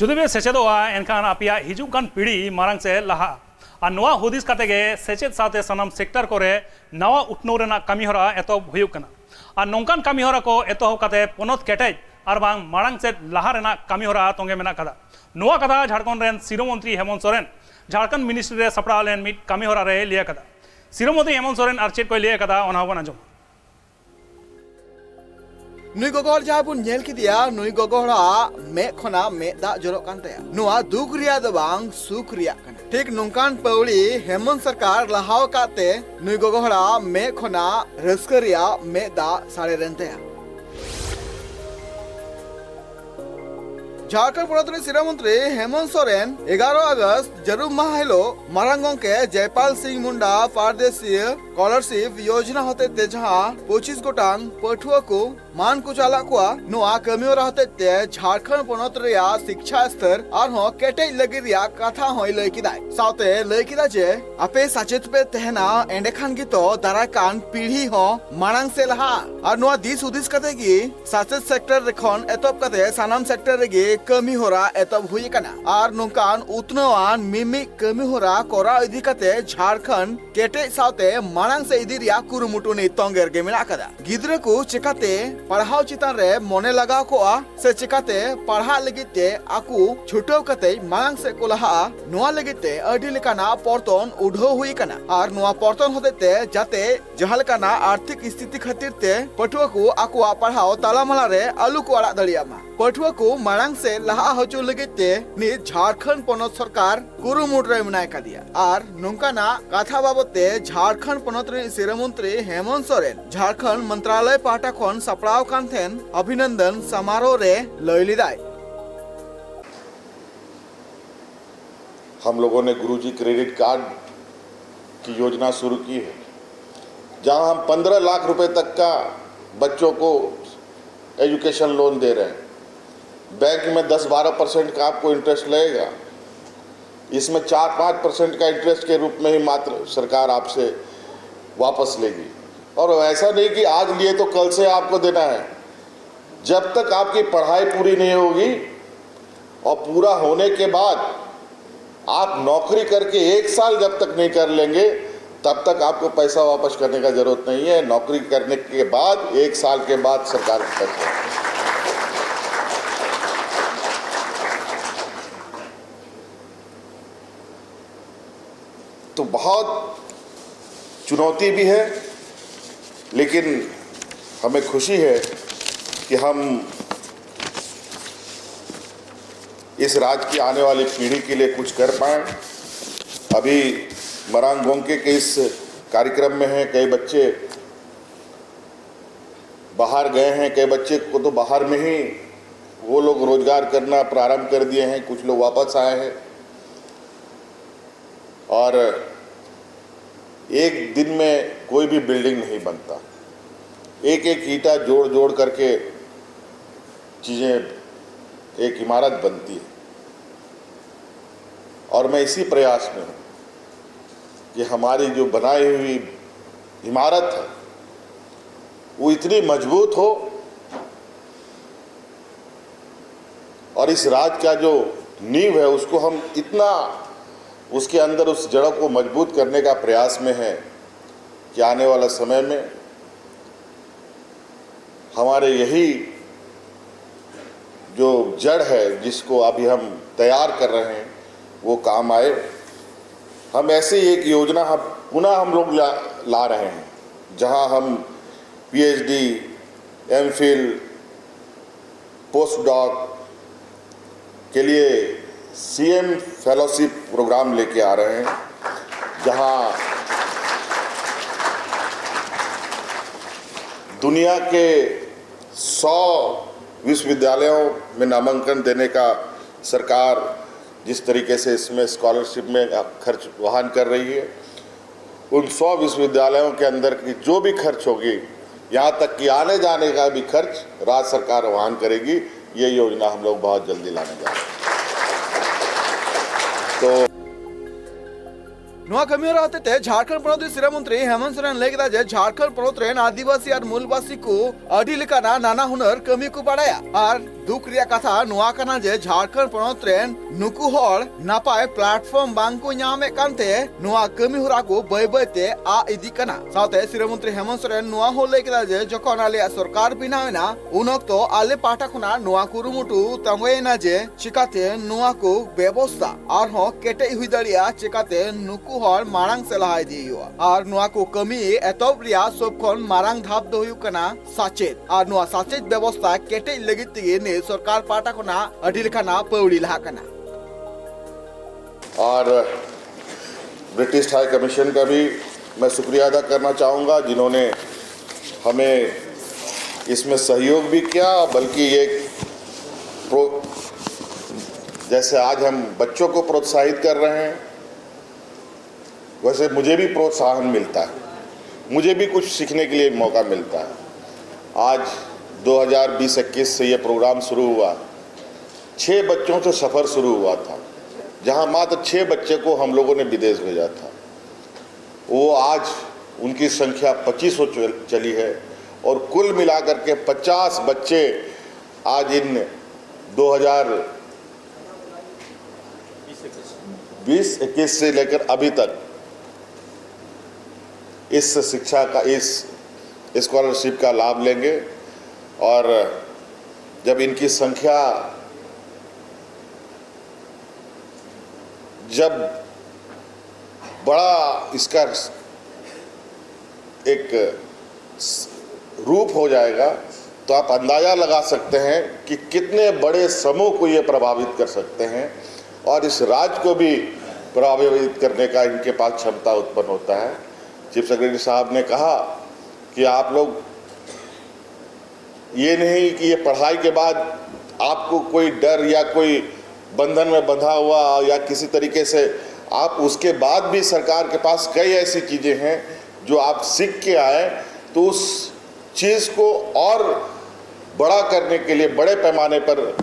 जुदी बे सेचेदोआ एनखान आपिया हिजुकान पीढ़ी मारंग से लहा और नवा हुदिस कातेगे सेचेद साथे सनम सेक्टर कोरे नवा उठनो रेना कामीहरा एतोब हुयुक कना और नोंकान कामीहरा को एतोब काते पोनोत केटेज और बांग मारंग से लहा रेना कामीहरा तोंगे मेना कदा नवा कदा झारखंड रेन सिरो मंत्री हेमंत सोरेन झारखंड मिनिस्ट्री रे सपड़ा लेन मिट कामीहरा रे लिया कदा सिरो मंत्री हेमंत सोरेन और चेक को लिया कदा ओना बन आजम नुई गगोहर जहाँ बुन नेल किदिया नुई गगोहरा मे खना मे दा जरोक कान तया नुआ दुख रिया द बांग सुख रिया कना ठीक नोंकान पौड़ी हेमंत सरकार लहाव काते नुई गगोहरा मे खना रस्करिया मे दा साड़े रेनतया झारखंड प्रधान सिरा मंत्री हेमंत सोरेन 11 अगस्त जरूर माह हिलो मारांगों के जयपाल सिंह मुंडा पारदेशीय स्कॉलरशिप योजना होते ते जहाँ 25 गोटांग पठुआ को मान कुचाला कुआ नुआ कमियोरा होते ते झारखंड पोनोत रिया शिक्षा स्तर और हो केटेज लगी रिया कथा होई लई किदाय साउते लई किदा जे आपे सचेत पे तहना एंडेखान की तो दाराकान पीढ़ी हो मारांग से लहा और नुआ दिस उदिस कते की सचेत सेक्टर रेखन एतोब कते सानाम सेक्टर रेगे कमी होरा एतोब हुई कना और नोंकान उतनोआन मिमी कमी होरा कोरा इदी कते झारखंड केटेज साउते मारांग से इदी रिया कुरुमुटु नि तोंगेर गे मेना कदा गिद्रा को चिकाते पढ़ाव चितान रे मोने लगाव कोआ से चिकाते पढ़ा लगिते आकु छुटो कते मांग से कोलहा नुआ लगिते अडी लेकाना पर्तन उढो हुई कना और नुआ पर्तन होते जाते जहालकाना आर्थिक स्थिति खातिर ते पठुआ को आकुआ पढ़ाव तालामाला रे आलू को आड़ा दड़ियामा पठुआ को मांग से लहा हचो लगिते नि झारखंड पोनोत सरकार कुरुमुट रे मनाय कादिया और नोंकाना कथा बाबते झारखंड पोनोत रे सिरा मंत्री हेमंत सोरेन झारखंड मंत्रालय पाटा खन सपड़ाव कांथेन अभिनंदन समारोह रे लयलिदाय हम लोगों ने गुरुजी क्रेडिट कार्ड की योजना शुरू की है जहां हम 15 लाख रुपए तक का बच्चों को एजुकेशन लोन दे रहे हैं। बैंक में 10-12% का आपको इंटरेस्ट लगेगा, इसमें 4-5% का इंटरेस्ट के रूप में ही मात्र सरकार आपसे वापस लेगी और ऐसा नहीं कि आज लिए तो कल से आपको देना है। जब तक आपकी पढ़ाई पूरी नहीं होगी और पूरा होने के बाद आप नौकरी करके 1 साल जब तक नहीं कर लेंगे तब तक आपको पैसा वापस करने का जरूरत नहीं है। नौकरी करने के बाद 1 साल के बाद सरकार पैसा तो बहुत चुनौती भी है, लेकिन हमें खुशी है कि हम इस राज्य की आने वाली पीढ़ी के लिए कुछ कर पाए। अभी मरांग गोंके के इस कार्यक्रम में हैं, कई बच्चे बाहर गए हैं, कई बच्चे को तो बाहर में ही वो लोग रोजगार करना प्रारंभ कर दिए हैं, कुछ लोग वापस आए हैं और एक दिन में कोई भी बिल्डिंग नहीं बनता, एक एक ईंटा जोड़ जोड़ करके चीज़ें एक इमारत बनती है। और मैं इसी प्रयास में हूँ कि हमारी जो बनाई हुई इमारत है वो इतनी मजबूत हो और इस राज्य का जो नींव है उसको हम इतना उसके अंदर उस जड़ों को मजबूत करने का प्रयास में है कि आने वाला समय में हमारे यही जो जड़ है जिसको अभी हम तैयार कर रहे हैं वो काम आए। हम ऐसे एक योजना पुनः हम लोग ला रहे हैं जहां हम PhD, MPhil, पोस्ट डॉक के लिए CM फेलोशिप प्रोग्राम लेके आ रहे हैं, जहां दुनिया के 100 विश्वविद्यालयों में नामांकन देने का सरकार जिस तरीके से इसमें स्कॉलरशिप में खर्च वहन कर रही है, उन 100 विश्वविद्यालयों के अंदर की जो भी खर्च होगी, यहाँ तक कि आने जाने का भी खर्च राज्य सरकार वहन करेगी। ये योजना हम लोग बहुत जल्दी लाने जा रहे हैं। तो नुआ कमियोरा होते थे झारखंड पोनोत सिरा मंत्री हेमंत सोरेन लेकिदा जे झारखंड पोनोत रेन आदिवासी और मूलवासी को अडी लेकाना नाना हुनर कमी को बाड़ाया और दुख रिया कथा नुआ कना जे झारखंड पनोत रेन नुकु हर नापाय प्लेटफॉर्म बांको ᱧᱟᱢᱮ कानते नुआ कमी होरा को बय बयते आ इदी कना साथे श्री मंत्री हेमंत सोरेन नुआ हो ले केदा जे जखन आले सरकार बिनावेना उन अक्तो आले पाटा खुना नुआ कुरुमुटु तंगयना जे चिकाते नुआ को व्यवस्था और हो केटे हुई दड़िया चिकाते नुकु हर मारांग से लहाय दियो और नुआ को कमी एतोब रिया सबखन मारांग धाप दो हुयु कना साचेत और नुआ साचेत व्यवस्था केटे लगित तिगे ने सरकार पाटा खुना अडिल खाना पौड़ी लहा कना। और ब्रिटिश हाई कमीशन का भी मैं शुक्रिया अदा करना चाहूँगा जिन्होंने हमें इसमें सहयोग भी किया, बल्कि ये जैसे आज हम बच्चों को प्रोत्साहित कर रहे हैं वैसे मुझे भी प्रोत्साहन मिलता है, मुझे भी कुछ सीखने के लिए मौका मिलता है। आज 2020-21 से ये प्रोग्राम शुरू हुआ, 6 बच्चों से सफ़र शुरू हुआ था, जहां मात्र 6 बच्चे को हम लोगों ने विदेश भेजा था। वो आज उनकी संख्या 25 हो चली है और कुल मिलाकर के 50 बच्चे आज इन 2020-21 से लेकर अभी तक इस शिक्षा का, इस स्कॉलरशिप का लाभ लेंगे। और जब इनकी संख्या जब बड़ा इसका एक रूप हो जाएगा तो आप अंदाज़ा लगा सकते हैं कि कितने बड़े समूह को ये प्रभावित कर सकते हैं और इस राज्य को भी प्रभावित करने का इनके पास क्षमता उत्पन्न होता है। चीफ सेक्रेटरी साहब ने कहा कि आप लोग ये नहीं कि ये पढ़ाई के बाद आपको कोई डर या कोई बंधन में बंधा हुआ या किसी तरीके से आप उसके बाद भी सरकार के पास कई ऐसी चीज़ें हैं जो आप सीख के आए तो उस चीज़ को और बड़ा करने के लिए, बड़े पैमाने पर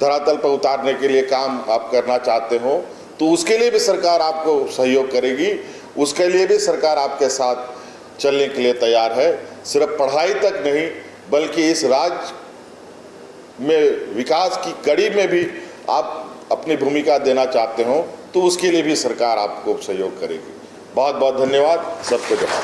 धरातल पर उतारने के लिए काम आप करना चाहते हो तो उसके लिए भी सरकार आपको सहयोग करेगी, उसके लिए भी सरकार आपके साथ चलने के लिए तैयार है। सिर्फ पढ़ाई तक नहीं बल्कि इस राज्य में विकास की कड़ी में भी आप अपनी भूमिका देना चाहते हो तो उसके लिए भी सरकार आपको सहयोग करेगी। बहुत बहुत धन्यवाद, सबको जवाब।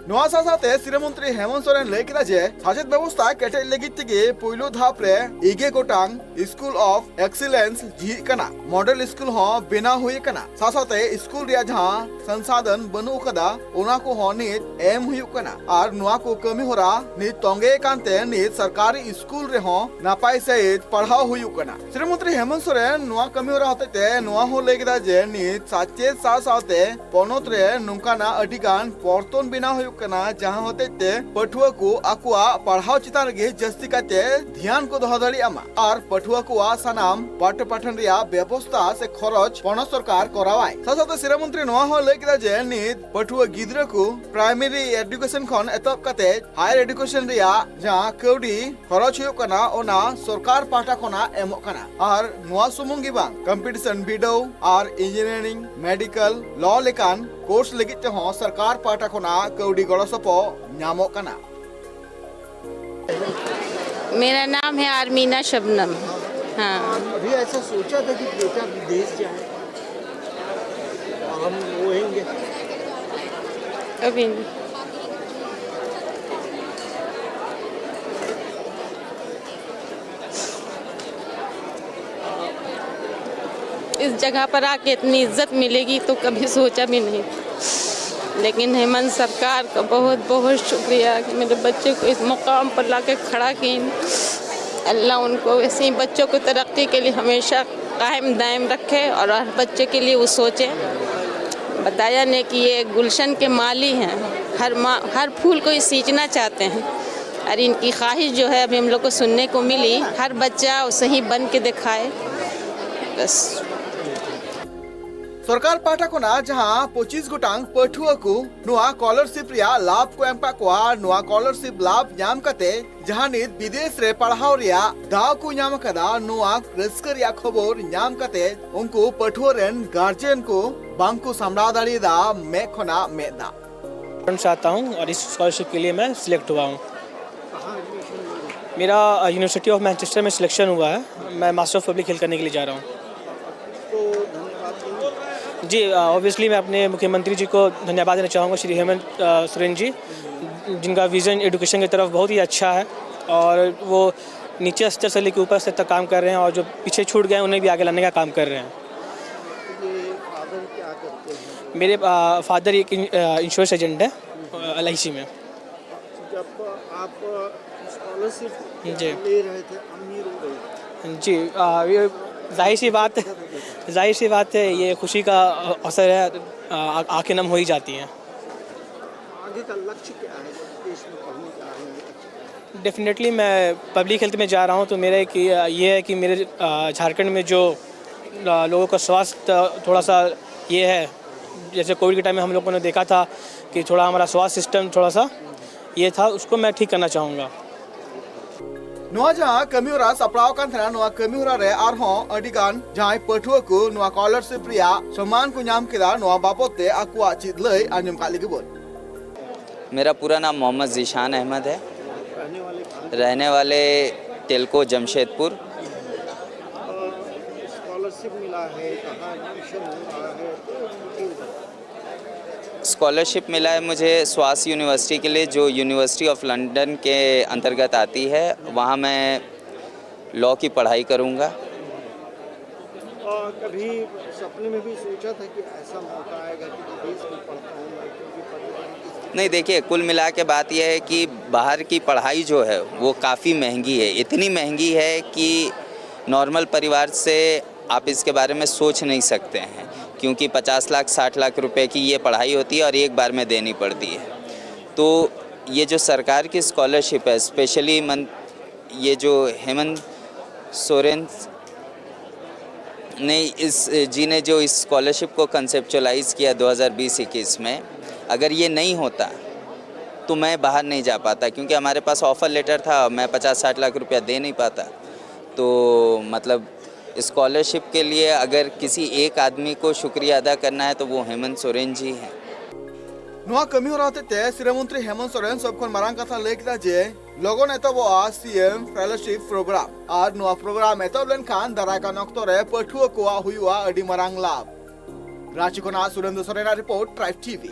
नुआ साथे श्री मंत्री हेमंत सोरेन लय केदा जे साचेत व्यवस्था केटे लगित तिगे पोइलो धाप रे इगे गोटांग स्कूल ऑफ एक्सीलेंस झी कना मॉडल स्कूल हो बेना हुई कना साथे स्कूल रिया जहां संसाधन बनु कदा ओना को हो नित एम हुई कना और नुआ को कमी होरा नित तोंगे कांते नित सरकारी स्कूल रे हो नापाय सहित पढ़ाओ हुई कना। श्री मंत्री हेमंत सोरेन नुआ कमी होरा होते नुआ हो लय केदा जे नित साचेत साथे पोनोत रे नुकाना अडिगान पोर्तन बिना हुई कना जहां होते ते पठुआ को अकुआ पढ़ाओ चितान गे जस्ती काते ध्यान को दोह दाड़ियामा और पठुआ को सानाम पाठ पाठन रिया व्यवस्था से खरच पन सरकार करावाय। साथे श्री मंत्री नोआ हो लय केदा जे नित पठुआ गिद्रा को प्राइमरी एजुकेशन खन एतब काते हायर एजुकेशन रिया जहां कौडी खरच हुयो कना ओना सरकार पाटा खना एमो कना और नोआ सुमुंगी बांग कंपटीशन बिडो और इंजीनियरिंग मेडिकल लॉ लेकान कोर्स लगित हो सरकार पाटा खना कौडी गड़सपो न्यामो कना। मेरा नाम है आर्मीना शबनम। हाँ, अभी ऐसा सोचा था कि बेटा विदेश जाए, हम वो होंगे अभी इस जगह पर आके इतनी इज्जत मिलेगी तो कभी सोचा भी नहीं, लेकिन हेमंत सरकार का बहुत बहुत शुक्रिया कि मेरे बच्चे को इस मुकाम पर लाके खड़ा किए। अल्लाह उनको वैसे ही बच्चों को तरक्की के लिए हमेशा कायम दायम रखे और हर बच्चे के लिए वो सोचे। बताया ने कि ये गुलशन के माली हैं, हर फूल को सींचना चाहते हैं और इनकी ख्वाहिश जो है अभी हम लोग को सुनने को मिली, हर बच्चा सही बन के दिखाए बस। सरकार पाठा को जहां 25 गोटांग पठुआ को नुआ स्कॉलरशिप रिया लाभ को एम पाकोआ नुआ स्कॉलरशिप लाभ नाम कते जहां नित विदेश रे पढ़ाओ रिया दाव को नाम कदा नुआ रस्क रिया खबर नाम कते उनको पठुआ रेन गार्जियन को बांको सामड़ा दाड़ी दा मैं खना मैं दा चाहता हूँ और इस स्कॉलरशिप के लिए मैं सिलेक्ट हुआ हूँ। मेरा यूनिवर्सिटी ऑफ मैनचेस्टर में सिलेक्शन हुआ है। मैं मास्टर ऑफ पब्लिक हेल्थ करने के लिए जा रहा हूँ। तो धन्यवाद कहेंगे। जी, ऑब्वियसली मैं अपने मुख्यमंत्री जी को धन्यवाद देना चाहूँगा, श्री हेमंत सोरेन जी, जिनका विज़न एजुकेशन की तरफ बहुत ही अच्छा है और वो नीचे स्तर से लेकर ऊपर स्तर तक काम कर रहे हैं और जो पीछे छूट गए हैं उन्हें भी आगे लाने का काम कर रहे हैं। ये फादर क्या करते हैं? मेरे फादर एक इंश्योरेंस एजेंट है LIC में। जब आप स्कॉलरशिप जी। ले रहे थे, अमीर हो गए, जी, ये जाहिर सी बात है, ये खुशी का असर है, आंखें नम हो ही जाती हैं। आगे का लक्ष्य क्या है जब देश में पढ़ने जा रहे हैं? डेफिनेटली मैं पब्लिक हेल्थ में जा रहा हूँ, तो मेरा एक ये है कि मेरे झारखंड में जो लोगों का स्वास्थ्य थोड़ा सा ये है, जैसे कोविड के टाइम में हम लोगों ने देखा था कि थोड़ा हमारा स्वास्थ्य सिस्टम थोड़ा सा ये था, उसको मैं ठीक करना चाहूँगा। नोआ जहाँ कमीहरा सपड़ाव कान थाना नोआ कमीहरा रे आरहों अडिगान जहाँ पठुआ को नोआ स्कॉलरशिप रिया सम्मान को नाम केदा नोआ बाबते आकुआ चित लई आंजम काली के बोल। मेरा पूरा नाम मोहम्मद ज़ीशान अहमद है, रहने वाले कहाँ? रहने वाले टेलको जमशेदपुर। स्कॉलरशिप मिला है, कहाँ एडमिशन हो रहा है, तो डिटेल बताओ। स्कॉलरशिप मिला है मुझे स्वास यूनिवर्सिटी के लिए, जो यूनिवर्सिटी ऑफ लंदन के अंतर्गत आती है। वहाँ मैं लॉ की पढ़ाई करूँगा। और कभी सपने में भी सोचा था कि ऐसा मौका आएगा कि विदेश में पढ़ता हूँ मैं, क्योंकि परिवार की नहीं, देखिए, कुल मिला के बात यह है कि बाहर की पढ़ाई जो है वो काफ़ी महंगी है। इतनी महंगी है कि नॉर्मल परिवार से आप इसके बारे में सोच नहीं सकते हैं, क्योंकि 50 लाख 60 लाख रुपए की ये पढ़ाई होती है और एक बार में देनी पड़ती है। तो ये जो सरकार की स्कॉलरशिप है, स्पेशली ये जो हेमंत सोरेन ने जो इस स्कॉलरशिप को कंसेप्चुअलाइज़ किया 2020-21 में, अगर ये नहीं होता तो मैं बाहर नहीं जा पाता, क्योंकि हमारे पास ऑफ़र लेटर था, मैं 50-60 लाख रुपया दे नहीं पाता। तो मतलब स्कॉलरशिप के लिए अगर किसी एक आदमी को शुक्रिया अदा करना है तो वो हेमंत सोरेन जी हैं। नोआ कमीहरा होते ते श्रीमंत्री हेमंत सोरेन सबखन मारांग कथा लई केदा जे लोगों एतबोआ CM फेलोशिप प्रोग्राम और नोआ प्रोग्राम एतब लेनखान दारायकान ऑक्टो रे पठुआ कोआ हुआ अडी मारांग लाभ। रांची खना Surendra Soren report tribe TV।